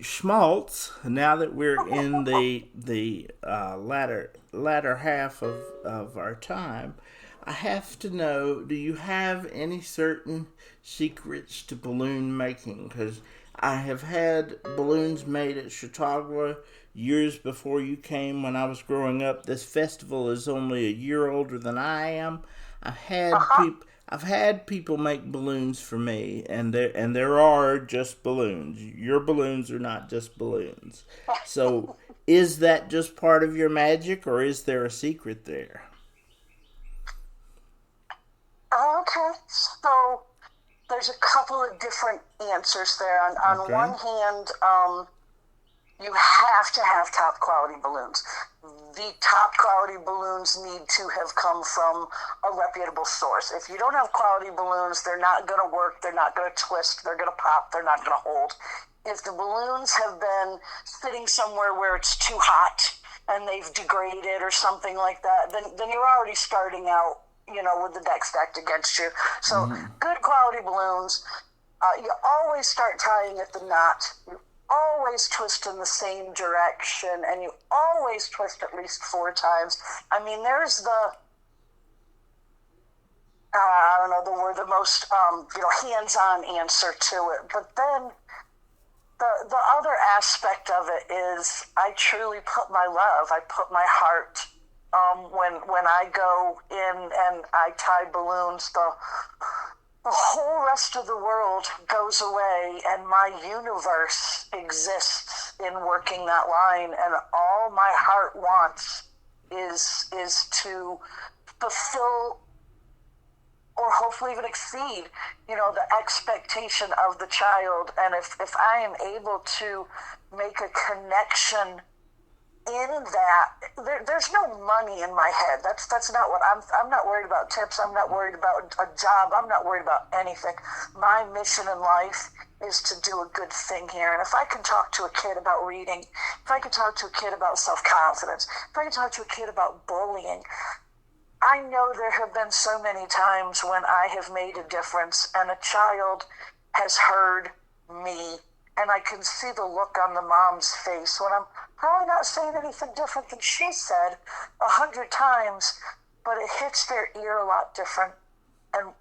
schmaltz, now that we're in the latter half of our time, I have to know: do you have any certain secrets to balloon making? Because I have had balloons made at Chautauqua years before you came. When I was growing up, this festival is only a year older than I am. I've had Uh-huh. people. I've had people make balloons for me, and there are just balloons. Your balloons are not just balloons. So, is that just part of your magic, or is there a secret there? Okay, so there's a couple of different answers there. On Okay. one hand, you have to have top quality balloons. The top quality balloons need to have come from a reputable source. If you don't have quality balloons, they're not going to work, they're not going to twist, they're going to pop, they're not going to hold. If the balloons have been sitting somewhere where it's too hot and they've degraded or something like that, then you're already starting out, with the deck stacked against you. So Mm-hmm. good quality balloons. You always start tying at the knot. You always twist in the same direction, and you always twist at least 4 times. I mean, there's I don't know the word, the most hands-on answer to it. But then the other aspect of it is I truly put my love, I put my heart. When I go in and I tie balloons, the whole rest of the world goes away, and my universe exists in working that line, and all my heart wants is to fulfill or hopefully even exceed, the expectation of the child. And if I am able to make a connection in that, there's no money in my head. That's not what I'm not worried about tips. I'm not worried about a job. I'm not worried about anything. My mission in life is to do a good thing here. And if I can talk to a kid about reading, if I can talk to a kid about self-confidence, if I can talk to a kid about bullying, I know there have been so many times when I have made a difference and a child has heard me, and I can see the look on the mom's face when I'm probably not saying anything different than she said 100 times, but it hits their ear a lot different. And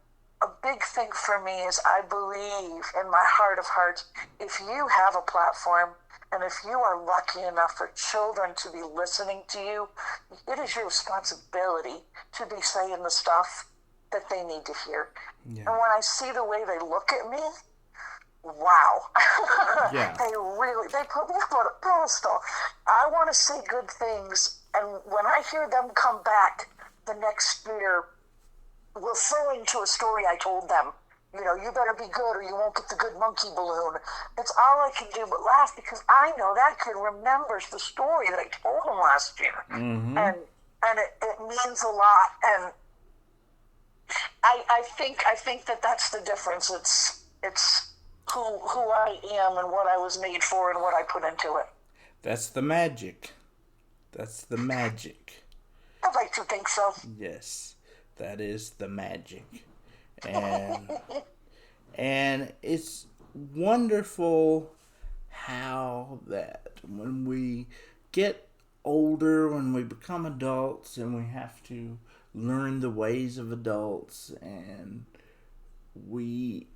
a big thing for me is I believe in my heart of hearts, if you have a platform and if you are lucky enough for children to be listening to you, it is your responsibility to be saying the stuff that they need to hear. Yeah. And when I see the way they look at me, wow. Yeah. They put me up on a pedestal. I want to say good things, and when I hear them come back the next year referring to a story I told them, you better be good or you won't get the good monkey balloon. It's all I can do but laugh, because I know that kid remembers the story that I told him last year. Mm-hmm. And it means a lot. And I think that's the difference. It's who I am and what I was made for and what I put into it. That's the magic. That's the magic. I'd like to think so. Yes, that is the magic. And and it's wonderful how that when we get older, when we become adults and we have to learn the ways of adults, we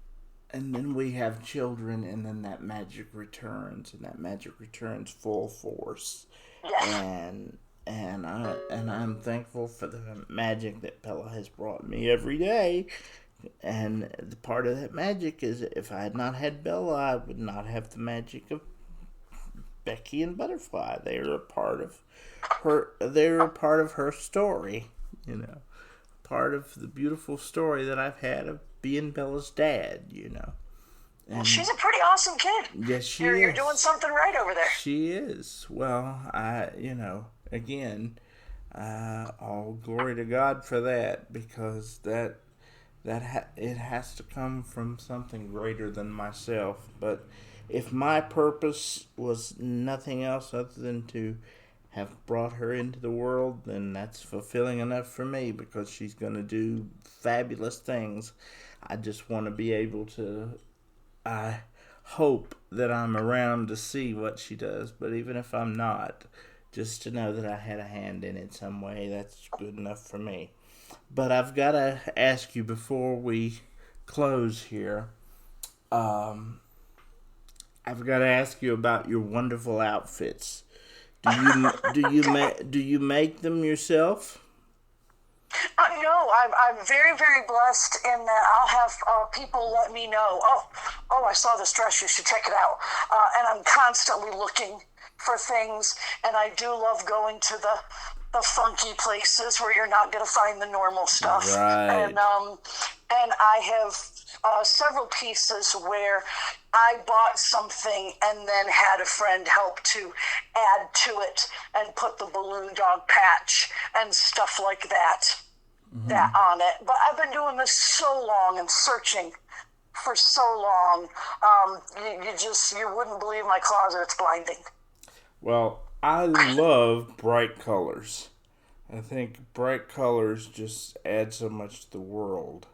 and then we have children, and then that magic returns, and that magic returns full force. Yes. And I'm thankful for the magic that Bella has brought me every day. And the part of that magic is, if I had not had Bella, I would not have the magic of Becki and Butterfly. They are a part of her. They're a part of her story. Part of the beautiful story that I've had of being Bella's dad. And she's a pretty awesome kid. yes, she You're is. doing something right over there. She is. Well, again, all glory to God for that, because it has to come from something greater than myself. But if my purpose was nothing else other than to have brought her into the world, then that's fulfilling enough for me, because she's going to do fabulous things. I just want to be able to, I hope that I'm around to see what she does, but even if I'm not, just to know that I had a hand in it some way, that's good enough for me. But I've got to ask you before we close here. I've got to ask you about your wonderful outfits. Do you make them yourself? No, I'm very, very blessed in that I'll have people let me know, I saw this dress, you should check it out. And I'm constantly looking for things, and I do love going to the funky places where you're not going to find the normal stuff. Right. And I have several pieces where I bought something and then had a friend help to add to it and put the balloon dog patch and stuff like that. That on it. But I've been doing this so long and searching for so long. You wouldn't believe my closet. It's blinding. Well, I love bright colors. I think bright colors just add so much to the world.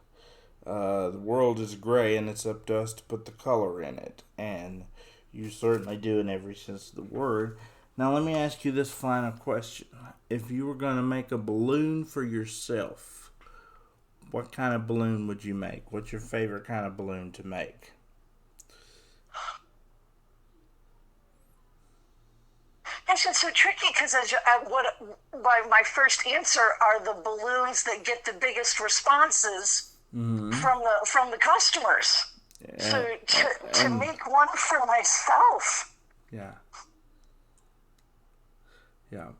The world is gray, and it's up to us to put the color in it. And you certainly do in every sense of the word. Now, let me ask you this final question. If you were going to make a balloon for yourself, what kind of balloon would you make? What's your favorite kind of balloon to make? It's so tricky because my first answer are the balloons that get the biggest responses from the customers. So to make one for myself. Yeah. Yeah.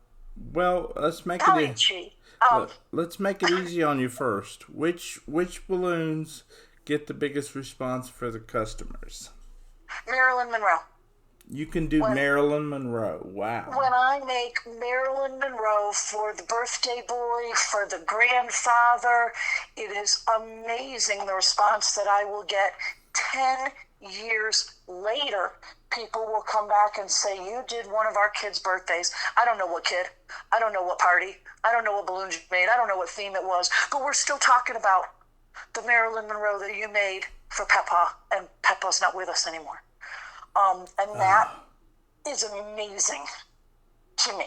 Well, let's make let's make it easy on you first. Which balloons get the biggest response for the customers? Marilyn Monroe. You can do Marilyn Monroe. Wow. When I make Marilyn Monroe for the birthday boy, for the grandfather, it is amazing the response that I will get 10 years later. People will come back and say, you did one of our kids' birthdays. I don't know what kid. I don't know what party. I don't know what balloons you made. I don't know what theme it was. But we're still talking about the Marilyn Monroe that you made for Peppa, and Peppa's not with us anymore. And that is amazing to me.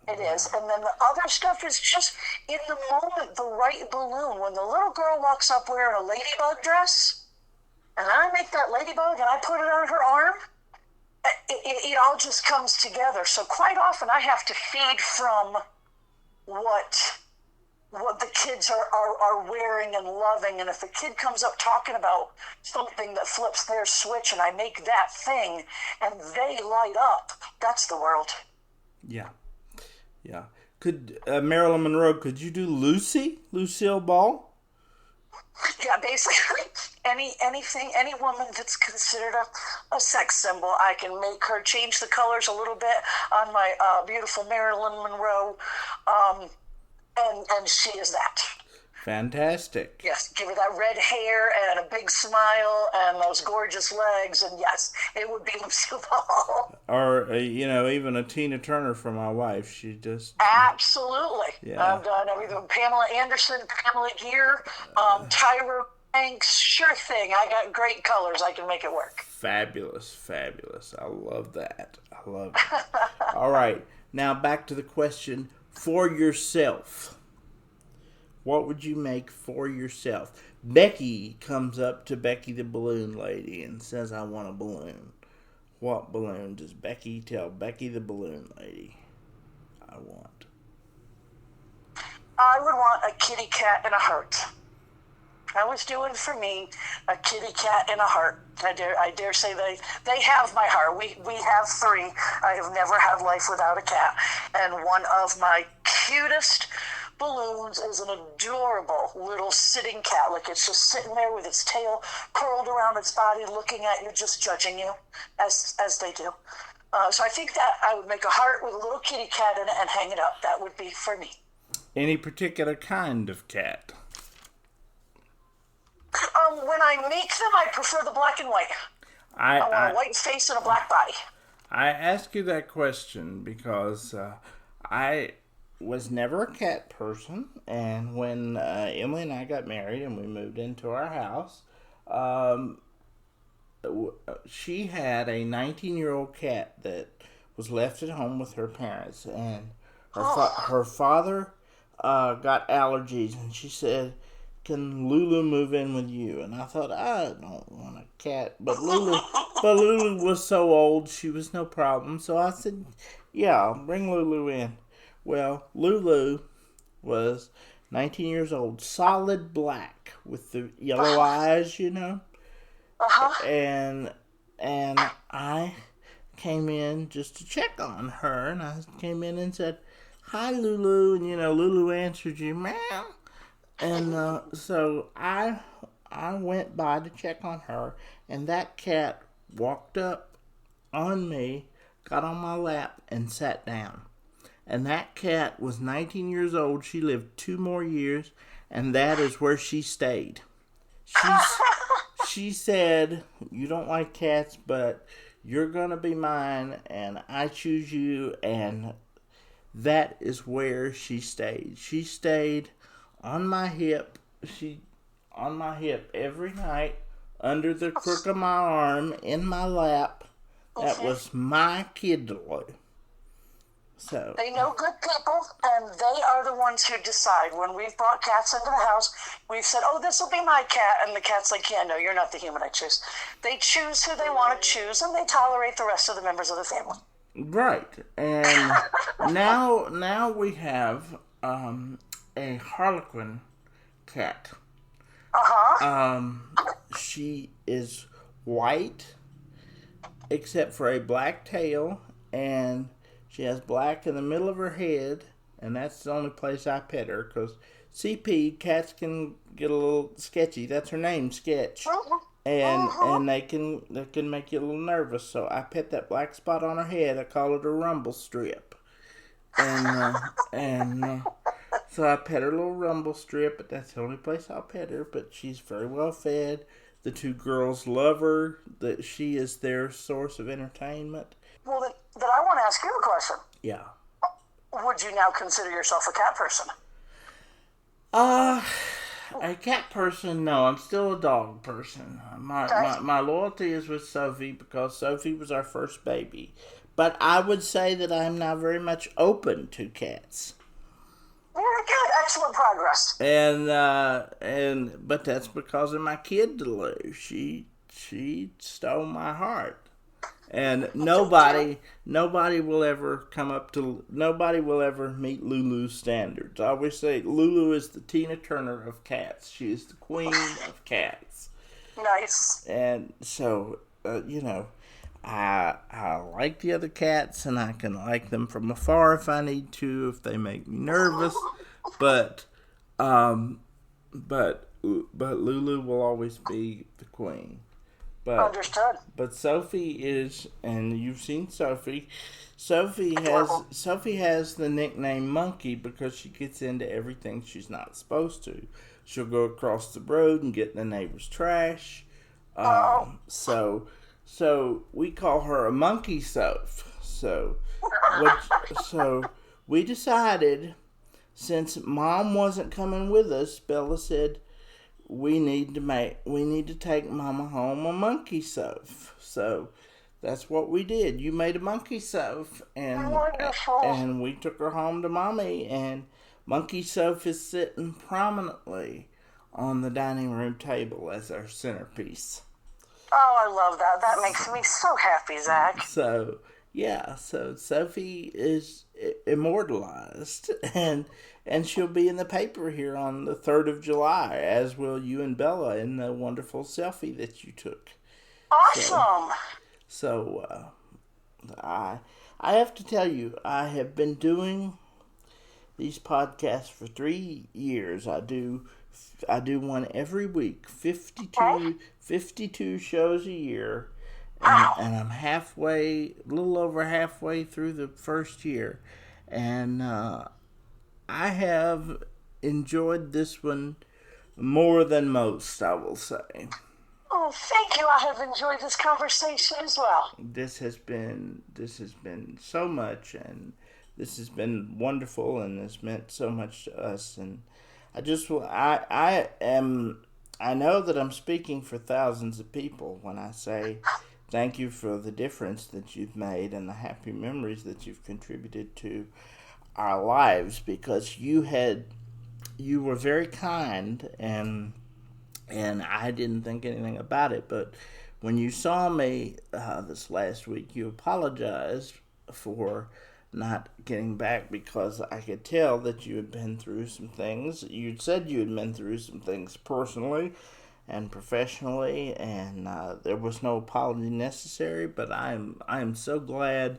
It is. And then the other stuff is just in the moment, the right balloon. When the little girl walks up wearing a ladybug dress, and I make that ladybug and I put it on her arm, it all just comes together. So quite often I have to feed from what the kids are wearing and loving. And if a kid comes up talking about something that flips their switch and I make that thing and they light up, that's the world. Yeah. Yeah. Could Marilyn Monroe, could you do Lucille Ball? Yeah, basically any woman that's considered a sex symbol, I can make her change the colors a little bit on my beautiful Marilyn Monroe. And she is that. Fantastic. Yes, give her that red hair and a big smile and those gorgeous legs, and yes, it would be Lucille Ball. Or, even a Tina Turner for my wife. She just... Absolutely. Yeah. I've done everything. Pamela Anderson, Pamela Gear, Tyra Banks, sure thing. I got great colors. I can make it work. Fabulous. I love that. I love it. All right. Now back to the question. For yourself, what would you make for yourself? Becki comes up to Becki the Balloon Lady and says, I want a balloon. What balloon does Becki tell Becki the Balloon Lady I want? I would want a kitty cat and a heart. I was doing for me a kitty cat and a heart. I dare say they have my heart. We have 3. I have never had life without a cat. And one of my cutest balloons is an adorable little sitting cat. Like it's just sitting there with its tail curled around its body, looking at you, just judging you, as they do. So I think that I would make a heart with a little kitty cat in it and hang it up. That would be for me. Any particular kind of cat? When I make them, I prefer the black and white. I want a white face and a black body. I ask you that question because I was never a cat person, and when Emily and I got married and we moved into our house, she had a 19-year-old cat that was left at home with her parents, and her father got allergies, and she said, "Can Lulu move in with you?" And I thought, I don't want a cat, but Lulu was so old, she was no problem. So I said, "Yeah, I'll bring Lulu in." Well, Lulu was 19 years old, solid black with the yellow eyes, and I came in just to check on her, and I came in and said, "Hi, Lulu," and Lulu answered you, "Meow," and so I went by to check on her, and that cat walked up on me, got on my lap, and sat down. And that cat was 19 years old. She lived 2 more years, and that is where she stayed. She said, "You don't like cats, but you're going to be mine, and I choose you," and that is where she stayed. She stayed on my hip. On my hip every night, under the crook of my arm, in my lap. That was my kiddo. So they know good people, and they are the ones who decide. When we've brought cats into the house, we've said, "Oh, this will be my cat," and the cat's like, "Yeah, no, you're not the human I choose." They choose who they want to choose, and they tolerate the rest of the members of the family. Right, and now we have a Harlequin cat. She is white, except for a black tail, and she has black in the middle of her head, and that's the only place I pet her, because CP, cats can get a little sketchy. That's her name, Sketch. And they can make you a little nervous, so I pet that black spot on her head. I call it a rumble strip. And so I pet her little rumble strip, but that's the only place I'll pet her, but she's very well fed. The 2 girls love her, that she is their source of entertainment. Well, then I want to ask you a question. Yeah. Would you now consider yourself a cat person? A cat person? No, I'm still a dog person. My loyalty is with Sophie because Sophie was our first baby. But I would say that I'm now very much open to cats. Very good, excellent progress. But that's because of my kid Delu. She stole my heart. And nobody will ever meet Lulu's standards. I always say Lulu is the Tina Turner of cats. She is the queen of cats. Nice. And so, I like the other cats, and I can like them from afar if I need to, if they make me nervous. But Lulu will always be the queen. Understood. But Sophie is, and you've seen Sophie. Sophie has the nickname Monkey because she gets into everything she's not supposed to. She'll go across the road and get in the neighbor's trash. So we call her a Monkey Soph. So we decided, since Mom wasn't coming with us, Bella said, we need to take Mama home a Monkey Soph. So that's what we did. You made a Monkey Soph, and we took her home to Mommy, and Monkey Soph is sitting prominently on the dining room table as our centerpiece. Oh, I love that. That makes me so happy, Zach. So Sophie is immortalized, and she'll be in the paper here on the 3rd of July, as will you and Bella in the wonderful selfie that you took. Awesome. So I have to tell you, I have been doing these podcasts for 3 years. I do one every week, 52 shows a year. And I'm a little over halfway through the first year. And I have enjoyed this one more than most, I will say. Oh, thank you. I have enjoyed this conversation as well. This has been so much, and this has been wonderful, and it's meant so much to us. And I am I know that I'm speaking for thousands of people when I say thank you for the difference that you've made and the happy memories that you've contributed to our lives, because you were very kind, and I didn't think anything about it. But when you saw me this last week, you apologized for not getting back, because I could tell that you had been through some things. You'd said you had been through some things personally and professionally, and there was no apology necessary. But I am so glad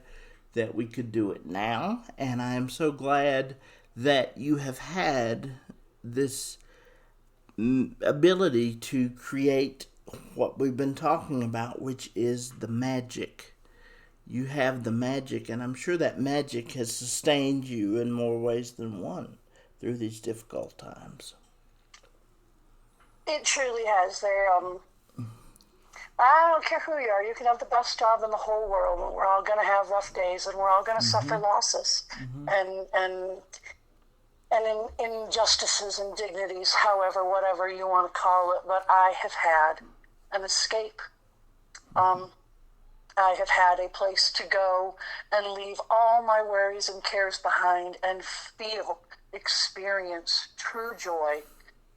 that we could do it now, and I am so glad that you have had this ability to create what we've been talking about, which is the magic. You have the magic, and I'm sure that magic has sustained you in more ways than one through these difficult times. It truly has. I don't care who you are. You can have the best job in the whole world, and we're all going to have rough days, and we're all going to suffer losses, and injustices and dignities, however, whatever you want to call it. But I have had an escape. I have had a place to go and leave all my worries and cares behind and experience true joy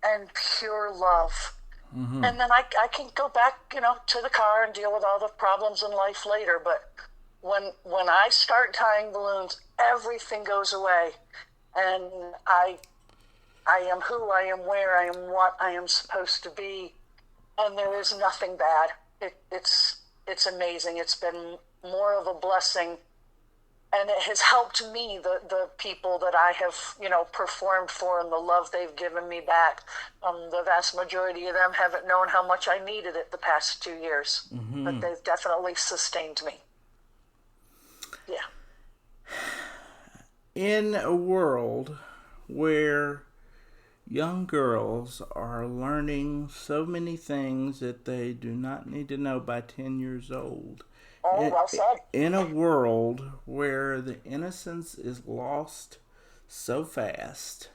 and pure love. And then I can go back, to the car and deal with all the problems in life later. But when I start tying balloons, everything goes away. And I am who I am, where I am, what I am supposed to be. And there is nothing bad. It's amazing. It's been more of a blessing, and it has helped me, the people that I have, performed for, and the love they've given me back. The vast majority of them haven't known how much I needed it the past 2 years, but they've definitely sustained me. Yeah. In a world where young girls are learning so many things that they do not need to know by 10 years old. Oh, well said. In a world where the innocence is lost so fast,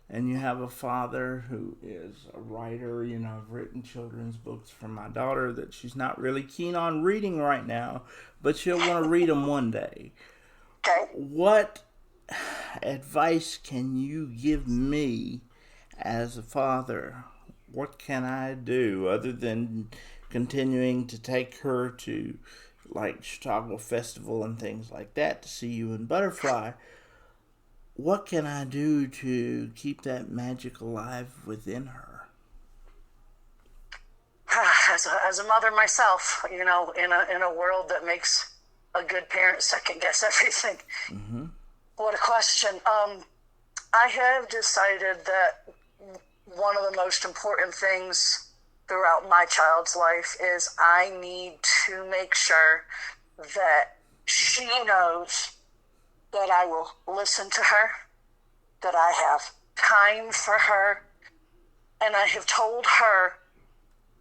and you have a father who is a writer. I've written children's books for my daughter that she's not really keen on reading right now, but she'll want to read them one day. Okay. What advice can you give me as a father? What can I do other than continuing to take her to like Chautauqua Festival and things like that to see you in Butterfly? What can I do to keep that magic alive within her? As a mother myself, in a world that makes a good parent second guess everything. What a question. I have decided that one of the most important things throughout my child's life is I need to make sure that she knows that I will listen to her, that I have time for her, and I have told her,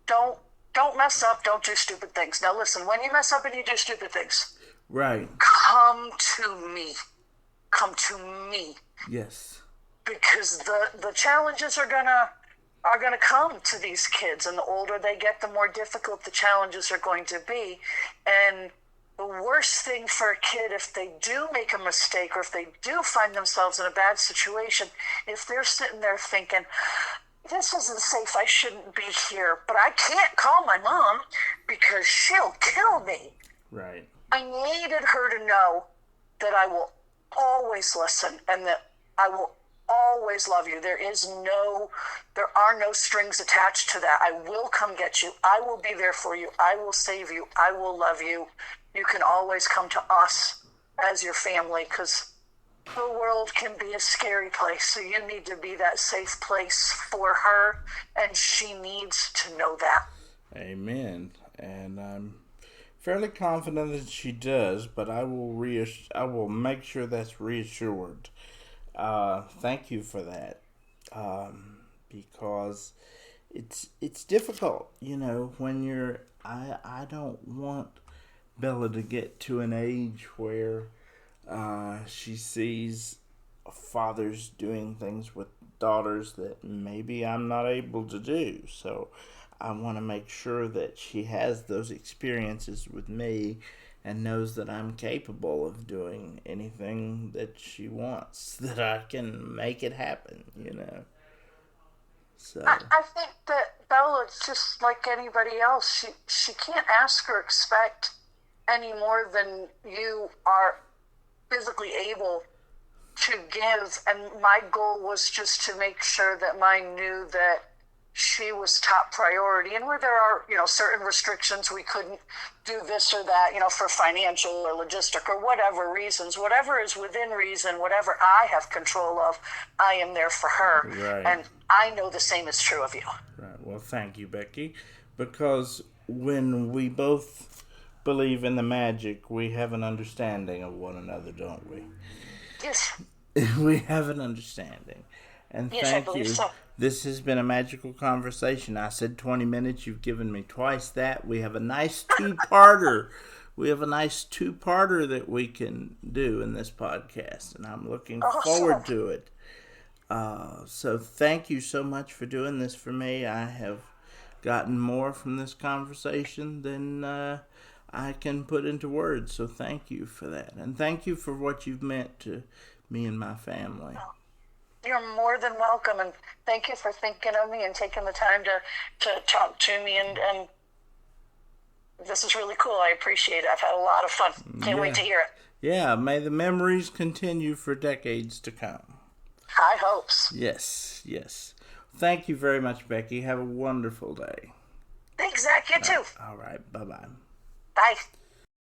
don't mess up, don't do stupid things. Now listen, when you mess up and you do stupid things, right, come to me. Come to me. Yes. Because the challenges are gonna come to these kids, and the older they get, the more difficult the challenges are going to be. And the worst thing for a kid, if they do make a mistake or if they do find themselves in a bad situation, if they're sitting there thinking, this isn't safe, I shouldn't be here, but I can't call my mom because she'll kill me. Right. I needed her to know that I will always listen and that I will always love you. There are no strings attached to that. I will come get you. I will be there for you. I will save you. I will love you. You can always come to us as your family, because the world can be a scary place. So you need to be that safe place for her, and she needs to know that. Amen. And I'm fairly confident that she does, but I will make sure that's reassured. Thank you for that, because it's difficult, when I don't want Bella to get to an age where she sees fathers doing things with daughters that maybe I'm not able to do. So I want to make sure that she has those experiences with me and knows that I'm capable of doing anything that she wants, that I can make it happen, you know. So I think that Bella's just like anybody else. She can't ask or expect any more than you are physically able to give. And my goal was just to make sure that mine knew that she was top priority, and where there are, certain restrictions, we couldn't do this or that, for financial or logistic or whatever reasons, whatever is within reason, whatever I have control of, I am there for her. right. And I know the same is true of you. Right. Well, thank you, Becki, because when we both believe in the magic, we have an understanding of one another, don't we? Yes. We have an understanding. And Yes, thank I believe you. so. This has been a magical conversation. I said 20 minutes. You've given me twice that. We have a nice two-parter. That we can do in this podcast, and I'm looking forward to it. So thank you so much for doing this for me. I have gotten more from this conversation than I can put into words. So thank you for that. And thank you for what you've meant to me and my family. You're more than welcome, and thank you for thinking of me and taking the time to talk to me, and this is really cool. I appreciate it. I've had a lot of fun. Can't wait to hear it. Yeah, may the memories continue for decades to come. High hopes. Yes, yes. Thank you very much, Becki. Have a wonderful day. Thanks, Zach. You too. All right, bye-bye. Bye.